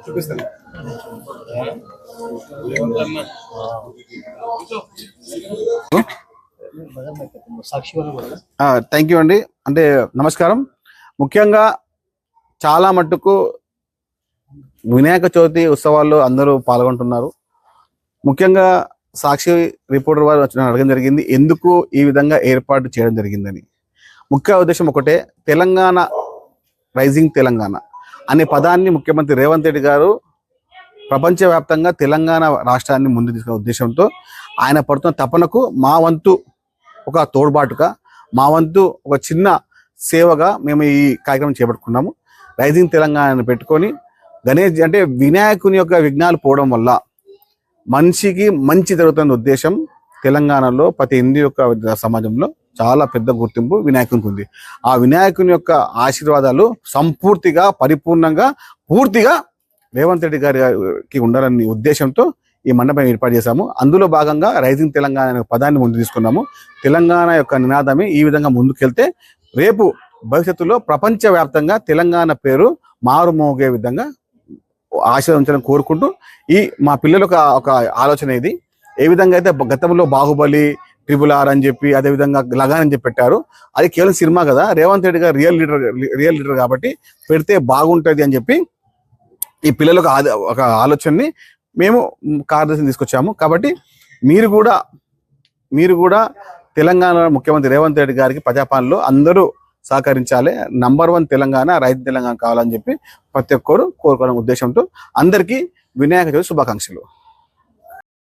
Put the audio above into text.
చూపిస్తాను. Thank you అండి. అంటే నమస్కారం. ముఖ్యంగా చాలా మట్టుకు వినాయక చవితి ఉత్సవాల్లో అందరూ పాల్గొంటున్నారు. ముఖ్యంగా సాక్షి రిపోర్టర్ వారు అడగడం జరిగింది, ఎందుకు ఈ విధంగా ఏర్పాటు చేయడం జరిగిందని. ముఖ్య ఉద్దేశం ఒకటే, తెలంగాణ రైజింగ్ తెలంగాణ అనే పదాన్ని ముఖ్యమంత్రి రేవంత్ రెడ్డి గారు ప్రపంచవ్యాప్తంగా తెలంగాణ రాష్ట్రాన్ని ముందు తీసుకునే ఉద్దేశంతో ఆయన పడుతున్న తపనకు మా వంతు ఒక తోడ్బాటుగా, మా వంతు ఒక చిన్న సేవగా మేము ఈ కార్యక్రమం చేపట్టుకున్నాము. రైజింగ్ తెలంగాణను పెట్టుకొని గణేష్ అంటే వినాయకుని యొక్క విఘ్నాలు పోవడం వల్ల మనిషికి మంచి జరుగుతున్న ఉద్దేశం తెలంగాణలో ప్రతి హిందూ యొక్క సమాజంలో చాలా పెద్ద గుర్తింపు వినాయకునికి ఉంది. ఆ వినాయకుని యొక్క ఆశీర్వాదాలు సంపూర్తిగా పరిపూర్ణంగా పూర్తిగా రేవంత్ రెడ్డి గారికి ఉండాలనే ఉద్దేశంతో ఈ మండపం ఏర్పాటు చేశాము. అందులో భాగంగా రైజింగ్ తెలంగాణ అనే పదాన్ని ముందు తీసుకున్నాము. తెలంగాణ యొక్క నినాదమే ఈ విధంగా ముందుకెళ్తే రేపు భవిష్యత్తులో ప్రపంచవ్యాప్తంగా తెలంగాణ పేరు మారుమోగే విధంగా ఆశీర్వదించాలని కోరుకుంటూ ఈ మా పిల్లలకు ఒక ఆలోచన ఇది. ఏ విధంగా అయితే గతంలో బాహుబలి, RRR అని చెప్పి అదేవిధంగా లగాన్ అని చెప్పి పెట్టారు, అది కేవలం సినిమా కదా, రేవంత్ రెడ్డి గారు రియల్ లీడర్ కాబట్టి పెడితే బాగుంటుంది అని చెప్పి ఈ పిల్లలకు ఒక ఆలోచనని మేము కార్యదర్శిని తీసుకొచ్చాము. కాబట్టి మీరు కూడా తెలంగాణ ముఖ్యమంత్రి రేవంత్ రెడ్డి గారికి ప్రజాపాలనలో అందరూ సహకరించాలి. నంబర్ 1 తెలంగాణ, రైతు తెలంగాణ కావాలని చెప్పి ప్రతి ఒక్కరు కోరుకోవడం ఉద్దేశంతో అందరికీ వినాయక చవితి శుభాకాంక్షలు.